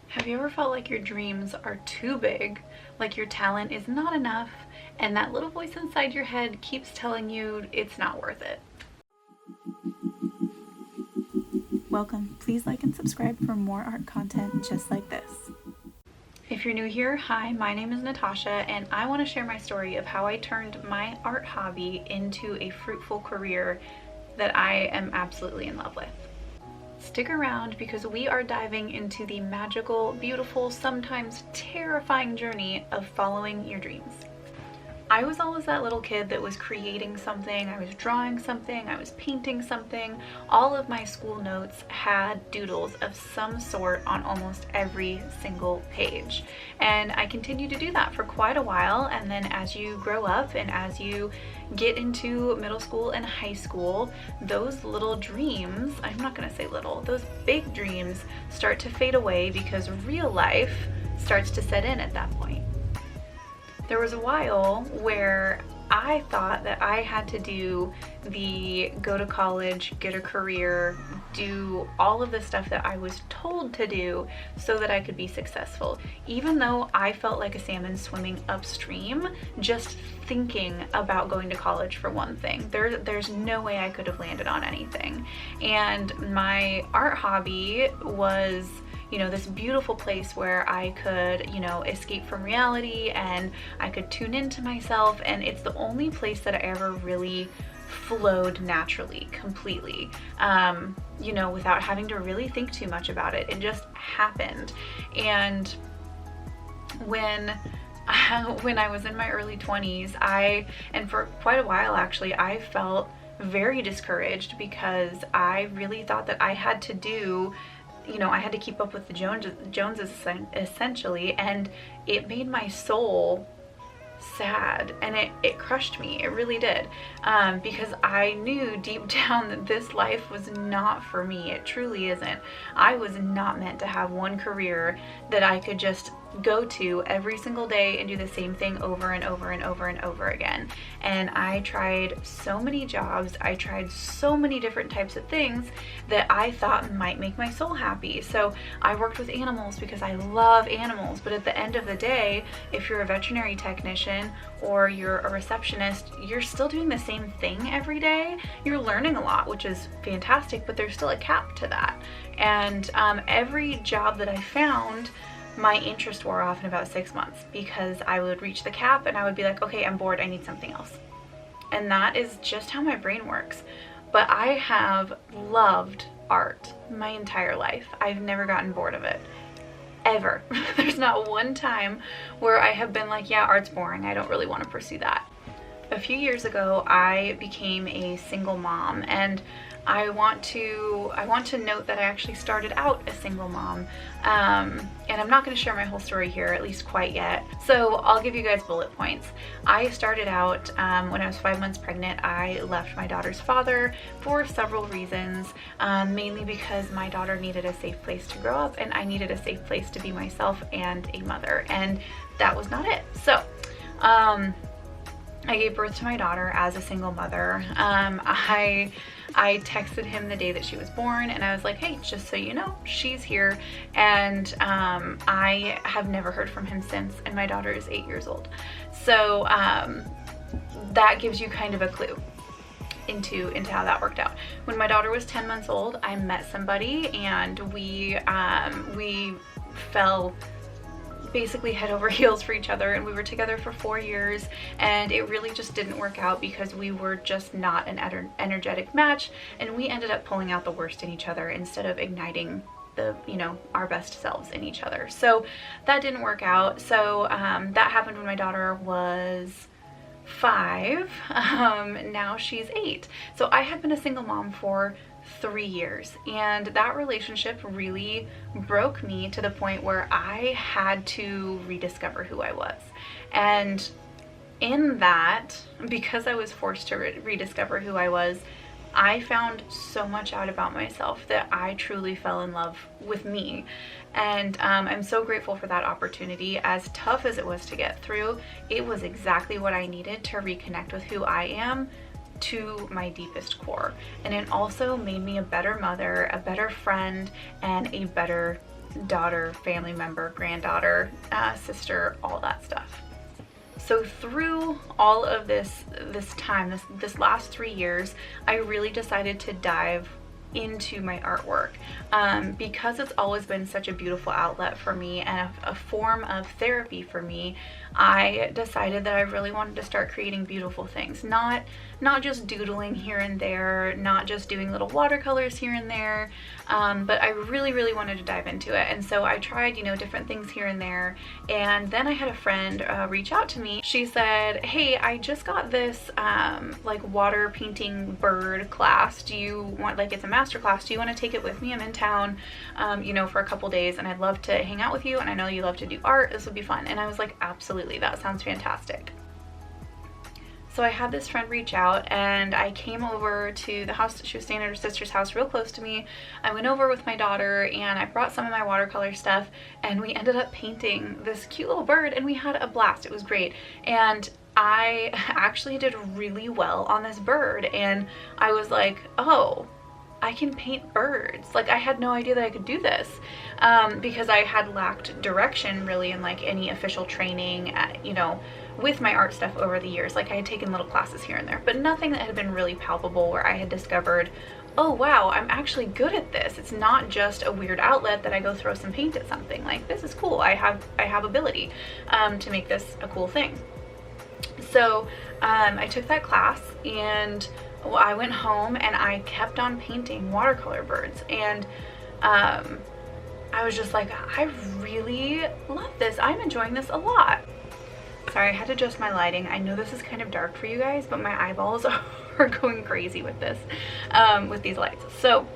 Have you ever felt like your dreams are too big, like your talent is not enough, and that little voice inside your head keeps telling you it's not worth it? Welcome. Please like and subscribe for more art content just like this. If you're new here, hi, my name is Natasha, and I want to share my story of how I turned my art hobby into a fruitful career that I am absolutely in love with. Stick around because we are diving into the magical, beautiful, sometimes terrifying journey of following your dreams. I was always that little kid that was creating something, I was drawing something, I was painting something. All of my school notes had doodles of some sort on almost every single page. And I continued to do that for quite a while, and then as you grow up and as you get into middle school and high school, those little dreams, I'm not gonna say little, those big dreams start to fade away because real life starts to set in at that point. There was a while where I thought that I had to do the go to college, get a career, do all of the stuff that I was told to do so that I could be successful. Even though I felt like a salmon swimming upstream, just thinking about going to college for one thing. There's no way I could have landed on anything. And my art hobby was, this beautiful place where I could, escape from reality and I could tune into myself. And it's the only place that I ever really flowed naturally, completely, without having to really think too much about it. It just happened. And when I was in my early 20s, and for quite a while actually, I felt very discouraged because I really thought that I had to do I had to keep up with the Joneses essentially, and it made my soul sad, and it crushed me. It really did, because I knew deep down that this life was not for me. It truly isn't. I was not meant to have one career that I could just go to every single day and do the same thing over and over and over and over again. And I tried so many jobs, I tried so many different types of things that I thought might make my soul happy. So I worked with animals because I love animals, but at the end of the day, if you're a veterinary technician or you're a receptionist, you're still doing the same thing every day. You're learning a lot, which is fantastic, but there's still a cap to that. And every job that I found, my interest wore off in about 6 months because I would reach the cap and I would be like, okay, I'm bored, I need something else. And that is just how my brain works. But I have loved art my entire life. I've never gotten bored of it, ever. There's not one time where I have been like, yeah, art's boring, I don't really want to pursue that. A few years ago, I became a single mom, and I want to note that I actually started out a single mom, and I'm not going to share my whole story here, at least quite yet. So I'll give you guys bullet points. I started out when I was 5 months pregnant. I left my daughter's father for several reasons, mainly because my daughter needed a safe place to grow up, and I needed a safe place to be myself and a mother, and that was not it. So I gave birth to my daughter as a single mother. I texted him the day that she was born, and I was like, hey, just so you know, she's here. And I have never heard from him since, and my daughter is 8 years old. So that gives you kind of a clue into how that worked out. When my daughter was 10 months old, I met somebody, and we fell basically head over heels for each other, and we were together for 4 years, and it really just didn't work out because we were just not an energetic match, and we ended up pulling out the worst in each other instead of igniting our best selves in each other. So that didn't work out. So that happened when my daughter was 5. Now she's 8. So I had been a single mom for 3 years, and that relationship really broke me to the point where I had to rediscover who I was. And in that, because I was forced to rediscover who I was, I found so much out about myself that I truly fell in love with me. And I'm so grateful for that opportunity. As tough as it was to get through, it was exactly what I needed to reconnect with who I am to my deepest core. And it also made me a better mother, a better friend, and a better daughter, family member, granddaughter, sister, all that stuff. So through all of this time, this last 3 years, I really decided to dive into my artwork because it's always been such a beautiful outlet for me and a form of therapy for me. I decided that I really wanted to start creating beautiful things, not just doodling here and there, not just doing little watercolors here and there, but I really wanted to dive into it. And so I tried, you know, different things here and there, and then I had a friend reach out to me. She said, hey, I just got this like water painting bird class. Do you want, like, it's a master class, do you want to take it with me? I'm in town, you know, for a couple days, and I'd love to hang out with you, and I know you love to do art, this would be fun. And I was like, absolutely, that sounds fantastic. So I had this friend reach out, and I came over to the house. She was staying at her sister's house real close to me. I went over with my daughter, and I brought some of my watercolor stuff, and we ended up painting this cute little bird, and we had a blast. It was great. And I actually did really well on this bird, and I was like, oh, I can paint birds. Like, I had no idea that I could do this because I had lacked direction really in like any official training, you know, with my art stuff over the years. Like, I had taken little classes here and there, but nothing that had been really palpable where I had discovered, oh wow, I'm actually good at this. It's not just a weird outlet that I go throw some paint at something. Like, this is cool. I have ability to make this a cool thing. So I took that class, and I went home and I kept on painting watercolor birds, and I was just like, I really love this. I'm enjoying this a lot. Sorry, I had to adjust my lighting. I know this is kind of dark for you guys, but my eyeballs are going crazy with this, with these lights. So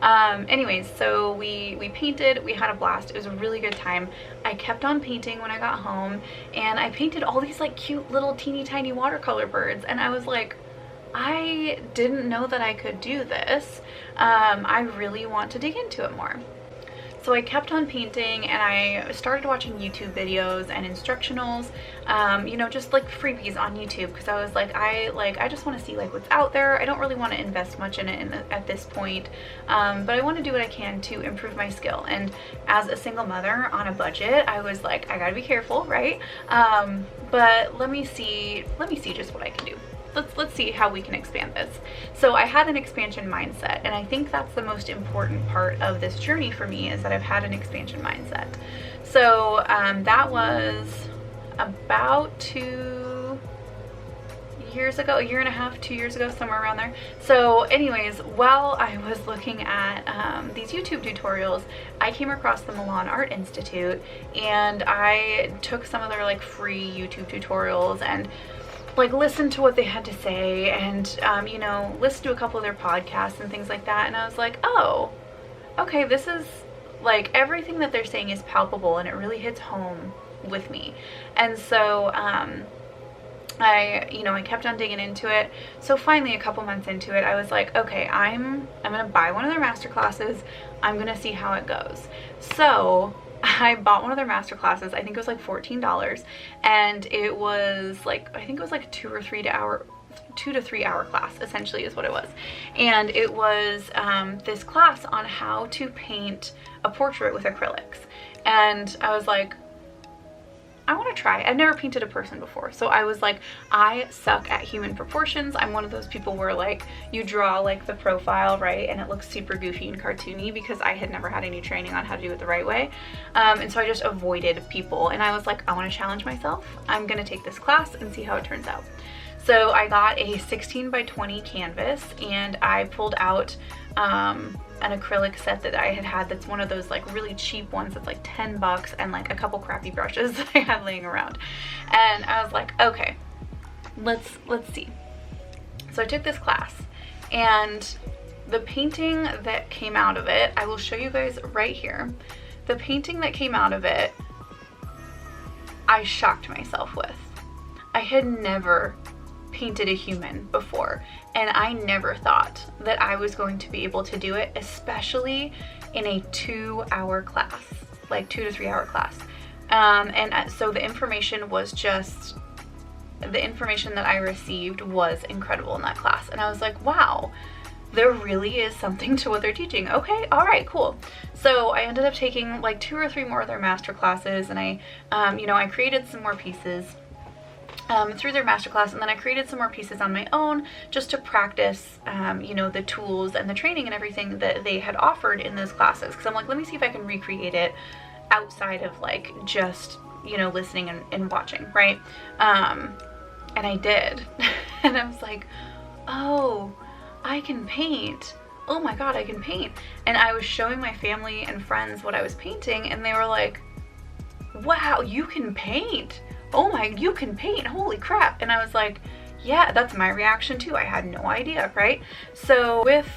anyways, so we painted, we had a blast. It was a really good time. I kept on painting when I got home, and I painted all these like cute little teeny tiny watercolor birds, and I was like, I didn't know that I could do this. I really want to dig into it more. So I kept on painting, and I started watching YouTube videos and instructionals, you know, just like freebies on YouTube, because I was like, I just want to see like what's out there. I don't really want to invest much in it at this point, but I want to do what I can to improve my skill. And as a single mother on a budget, I was like, I gotta be careful, right? But let me see just what I can do. Let's see how we can expand this. So I had an expansion mindset, and I think that's the most important part of this journey for me, is that I've had an expansion mindset. So that was about 2 years ago, a year and a half, 2 years ago, somewhere around there. So anyways, while I was looking at these YouTube tutorials, I came across the Milan Art Institute, and I took some of their like free YouTube tutorials and like listened to what they had to say, and you know, listened to a couple of their podcasts and things like that. And I was like, oh, okay, this is like, everything that they're saying is palpable, and it really hits home with me. And so I kept on digging into it. So finally, a couple months into it, I was like, okay, I'm gonna buy one of their master classes. I'm gonna see how it goes. So I bought one of their master classes. I think it was like $14, and it was like, I think it was like a 2 to 3 hour class, essentially, is what it was. And it was this class on how to paint a portrait with acrylics. And I was like, I want to try. I've never painted a person before. So I was like, I suck at human proportions. I'm one of those people where like you draw like the profile, right, and it looks super goofy and cartoony, because I had never had any training on how to do it the right way. And so I just avoided people. And I was like, I want to challenge myself. I'm going to take this class and see how it turns out. So I got a 16 by 20 canvas, and I pulled out an acrylic set that I had that's one of those like really cheap ones that's like $10, and like a couple crappy brushes that I had laying around. And I was like, okay, let's see. So I took this class, and the painting that came out of it, I will show you guys right here. The painting that came out of it, I shocked myself with. I had never painted a human before, and I never thought that I was going to be able to do it, especially in a 2-hour class, like 2 to 3 hour class. And so the information was just, the information that I received was incredible in that class. And I was like, wow, there really is something to what they're teaching. Okay, all right, cool. So I ended up taking like 2 or 3 more of their master classes, and I created some more pieces through their masterclass, and then I created some more pieces on my own just to practice, the tools and the training and everything that they had offered in those classes. Because I'm like, let me see if I can recreate it outside of like just, listening and watching, right? And I did. And I was like, oh, I can paint. Oh my God, I can paint. And I was showing my family and friends what I was painting, and they were like, wow, you can paint. Oh my, you can paint, holy crap. And I was like, yeah, that's my reaction too. I had no idea, right? So with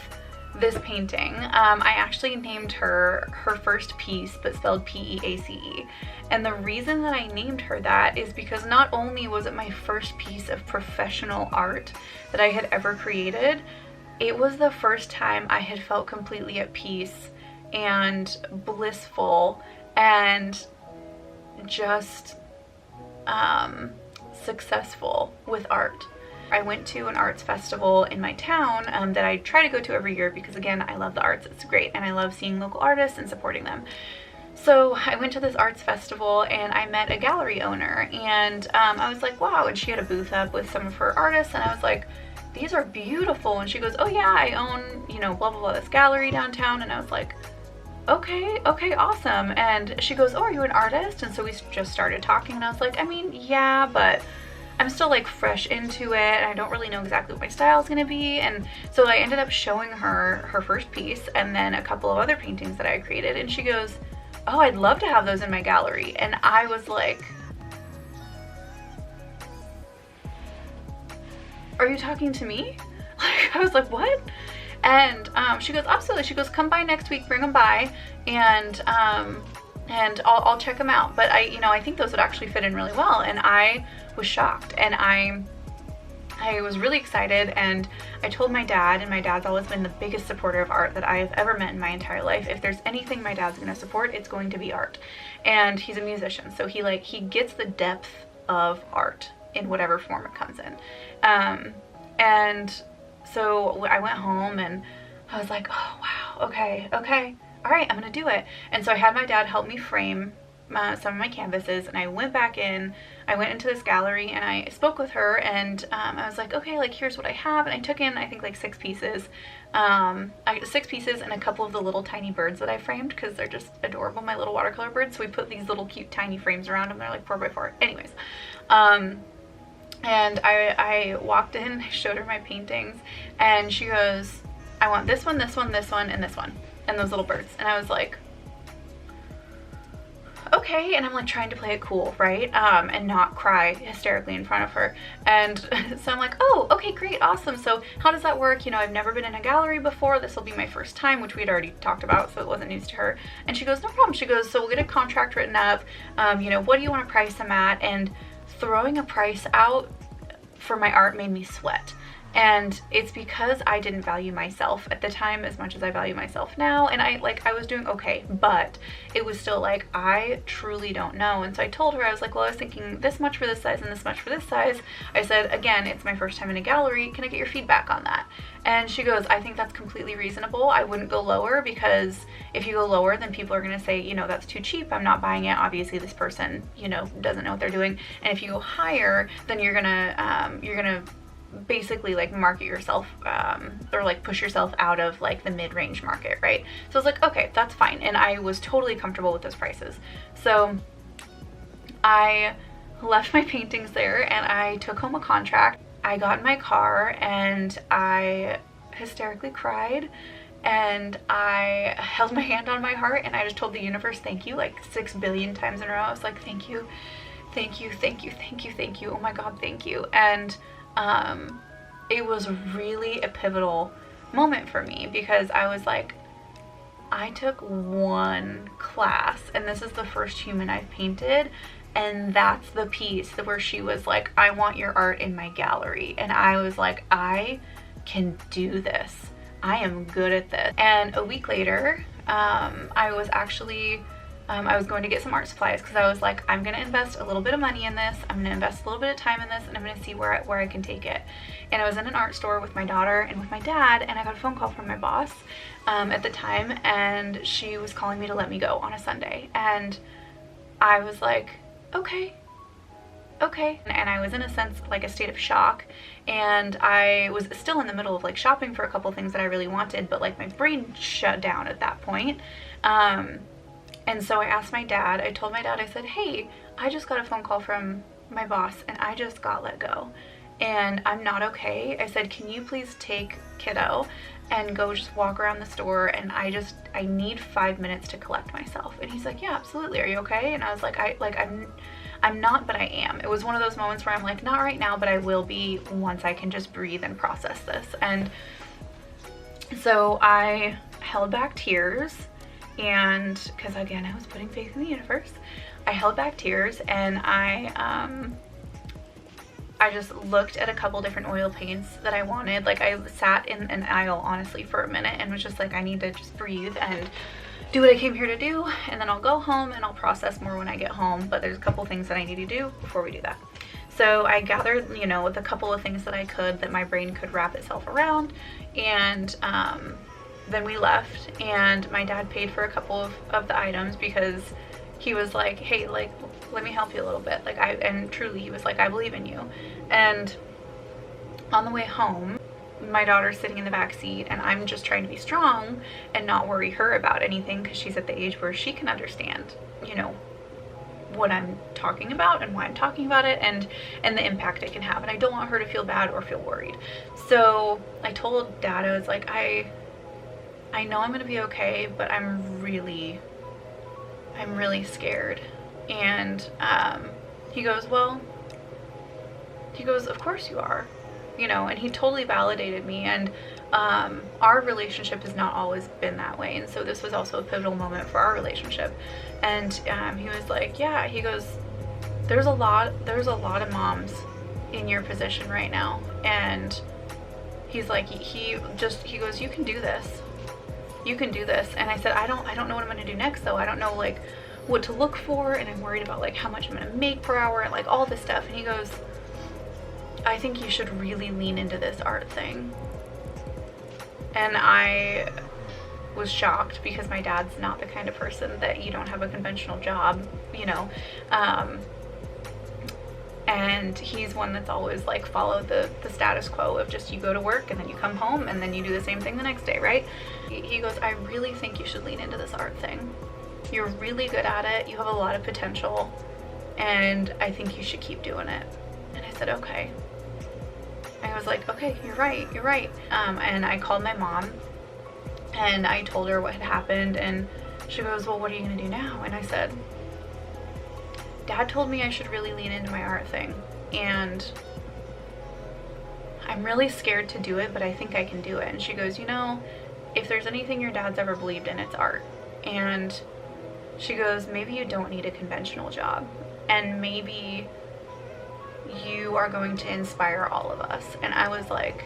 this painting, I actually named her first piece, but spelled P-E-A-C-E. And the reason that I named her that is because not only was it my first piece of professional art that I had ever created, it was the first time I had felt completely at peace and blissful and just successful with art. I went to an arts festival in my town that I try to go to every year because, again, I love the arts. It's great, and I love seeing local artists and supporting them. So I went to this arts festival and I met a gallery owner, and I was like, wow. And she had a booth up with some of her artists, and I was like, these are beautiful. And she goes, oh yeah, I own, blah, blah, blah, this gallery downtown. And I was like, okay, awesome. And she goes, oh, are you an artist? And so we just started talking, and I was like, I mean, yeah, but I'm still like fresh into it, and I don't really know exactly what my style is going to be. And so I ended up showing her her first piece and then a couple of other paintings that I created, and she goes, oh, I'd love to have those in my gallery. And I was like, are you talking to me? Like, I was like, what? And she goes, absolutely. She goes, come by next week, bring them by, and I'll check them out. But I think those would actually fit in really well. And I was shocked, and I was really excited, and I told my dad, and my dad's always been the biggest supporter of art that I have ever met in my entire life. If there's anything my dad's going to support, it's going to be art. And he's a musician, so he gets the depth of art in whatever form it comes in. And so I went home and I was like, oh wow, okay, all right, I'm gonna do it. And so I had my dad help me frame some of my canvases, and I went back in, I went into this gallery, and I spoke with her, and I was like, okay, like here's what I have. And I took in, I think, like 6 pieces. 6 pieces and a couple of the little tiny birds that I framed because they're just adorable, my little watercolor birds. So we put these little cute tiny frames around them. They're like 4x4. Anyways, and I walked in, I showed her my paintings, and she goes, I want this one, this one, this one, and this one, and those little birds. And I was like, okay. And I'm like trying to play it cool, right? And not cry hysterically in front of her. And so I'm like, oh, okay, great, awesome. So how does that work? I've never been in a gallery before. This will be my first time, which we had already talked about, so it wasn't news to her. And she goes, no problem. She goes, so we'll get a contract written up. What do you want to price them at? And throwing a price out for my art made me sweat. And it's because I didn't value myself at the time as much as I value myself now. And I was doing okay, but it was still like, I truly don't know. And so I told her, I was like, well, I was thinking this much for this size and this much for this size. I said, again, it's my first time in a gallery. Can I get your feedback on that? And she goes, I think that's completely reasonable. I wouldn't go lower, because if you go lower, then people are going to say, that's too cheap. I'm not buying it. Obviously this person, doesn't know what they're doing. And if you go higher, then you're going to basically like market yourself or like push yourself out of like the mid-range market, right? So I was like, okay, that's fine. And I was totally comfortable with those prices. So I left my paintings there and I took home a contract. I got in my car and I hysterically cried, and I held my hand on my heart and I just told the universe thank you like 6 billion times in a row. I was like, thank you, thank you, thank you, thank you, thank you. Oh my God, thank you. And it was really a pivotal moment for me, because I was like, I took one class and this is the first human I've painted, and that's the piece where she was like, I want your art in my gallery. And I was like, I can do this. I am good at this. And a week later, I was actually I was going to get some art supplies because I was like, I'm going to invest a little bit of money in this. I'm going to invest a little bit of time in this, and I'm going to see where I can take it. And I was in an art store with my daughter and with my dad, and I got a phone call from my boss at the time, and she was calling me to let me go on a Sunday. And I was like, okay. And I was in a sense like a state of shock, and I was still in the middle of like shopping for a couple things that I really wanted, but like my brain shut down at that point. And so I asked my dad, I told my dad, I said, hey, I just got a phone call from my boss and I just got let go and I'm not okay. I said, can you please take kiddo and go just walk around the store, and I need 5 minutes to collect myself. And he's like, yeah, absolutely. Are you okay? And I was like, I'm not, but I am. It was one of those moments where I'm like, not right now, but I will be once I can just breathe and process this. And so I held back tears, and because again, I was putting faith in the universe, I held back tears, and I just looked at a couple different oil paints that I wanted. Like, I sat in an aisle honestly for a minute and was just like, I need to just breathe and do what I came here to do, and then I'll go home and I'll process more when I get home, but there's a couple things that I need to do before we do that. So I gathered, you know, with a couple of things that I could, that my brain could wrap itself around, and then we left, and my dad paid for a couple of the items because he was like, hey, like, let me help you a little bit. Like, and truly he was like, I believe in you. And on the way home, my daughter's sitting in the back seat, and I'm just trying to be strong and not worry her about anything, because she's at the age where she can understand, you know, what I'm talking about and why I'm talking about it, and the impact it can have. And I don't want her to feel bad or feel worried. So I told Dad, I was like, I know I'm gonna be okay, but I'm really scared. And he goes, of course you are, you know. And he totally validated me, and our relationship has not always been that way, and so this was also a pivotal moment for our relationship. And he was like, yeah, he goes, there's a lot of moms in your position right now, and he's like, he goes, you can do this. And I said, I don't know what I'm gonna do next, though. I don't know like what to look for, and I'm worried about like how much I'm gonna make per hour and like all this stuff. And he goes, I think you should really lean into this art thing. And I was shocked, because my dad's not the kind of person that you don't have a conventional job, you know. And he's one that's always like followed the status quo of just, you go to work and then you come home and then you do the same thing the next day, right? He goes, I really think you should lean into this art thing. You're really good at it. You have a lot of potential, and I think you should keep doing it. And I said, okay. I was like, okay, you're right. And I called my mom, and I told her what had happened, and she goes, well, what are you gonna do now? And I said, Dad told me I should really lean into my art thing, and I'm really scared to do it, but I think I can do it. And she goes, you know, if there's anything your dad's ever believed in, it's art. And she goes, maybe you don't need a conventional job, and maybe you are going to inspire all of us. And I was like,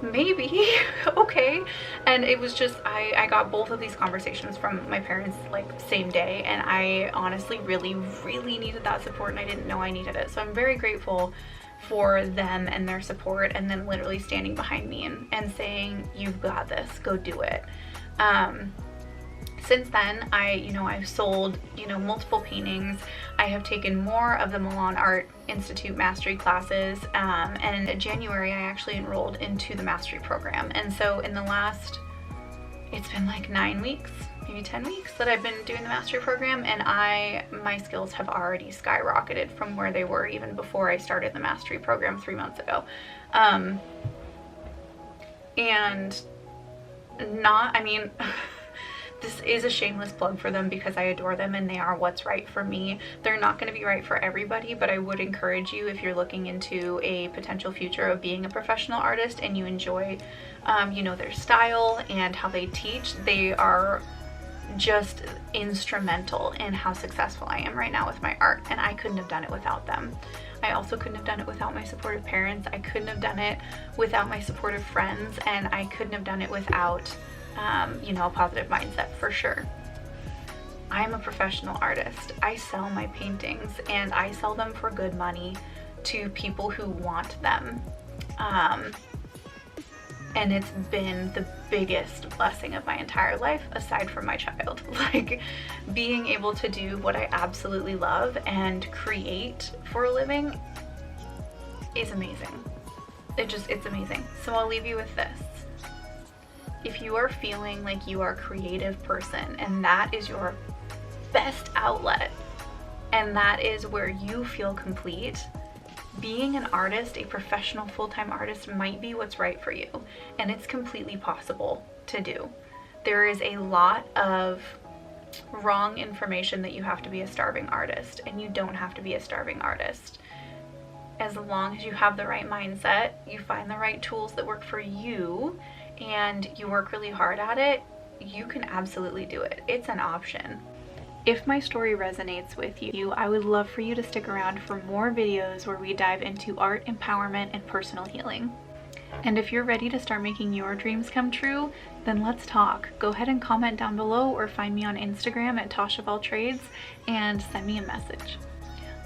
maybe, okay. And it was just, I got both of these conversations from my parents like same day, and I honestly really needed that support, and I didn't know I needed it. So I'm very grateful for them and their support, and then literally standing behind me and saying, you've got this, go do it. Since then, I've sold, multiple paintings. I have taken more of the Milan Art Institute mastery classes, and in January I actually enrolled into the mastery program. And so in the last, it's been like 9 weeks, maybe 10 weeks that I've been doing the mastery program, and my skills have already skyrocketed from where they were even before I started the mastery program 3 months ago. This is a shameless plug for them, because I adore them and they are what's right for me. They're not going to be right for everybody, but I would encourage you, if you're looking into a potential future of being a professional artist and you enjoy, their style and how they teach, they are just instrumental in how successful I am right now with my art, and I couldn't have done it without them. I also couldn't have done it without my supportive parents. I couldn't have done it without my supportive friends, and I couldn't have done it without a positive mindset, for sure. I'm a professional artist. I sell my paintings and I sell them for good money to people who want them. And it's been the biggest blessing of my entire life, aside from my child. Like, being able to do what I absolutely love and create for a living is amazing. It's amazing. So I'll leave you with this. If you are feeling like you are a creative person and that is your best outlet and that is where you feel complete, being an artist, a professional full-time artist, might be what's right for you. And it's completely possible to do. There is a lot of wrong information that you have to be a starving artist, and you don't have to be a starving artist. As long as you have the right mindset, you find the right tools that work for you, and you work really hard at it, you can absolutely do it. It's an option. If my story resonates with you, I would love for you to stick around for more videos where we dive into art, empowerment, and personal healing. And if you're ready to start making your dreams come true, then let's talk. Go ahead and comment down below or find me on Instagram at Tasha of All Trades and send me a message.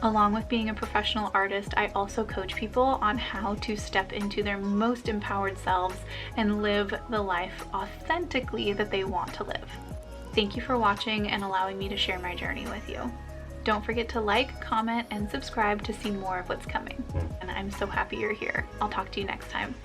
Along with being a professional artist, I also coach people on how to step into their most empowered selves and live the life authentically that they want to live. Thank you for watching and allowing me to share my journey with you. Don't forget to like, comment, and subscribe to see more of what's coming. And I'm so happy you're here. I'll talk to you next time.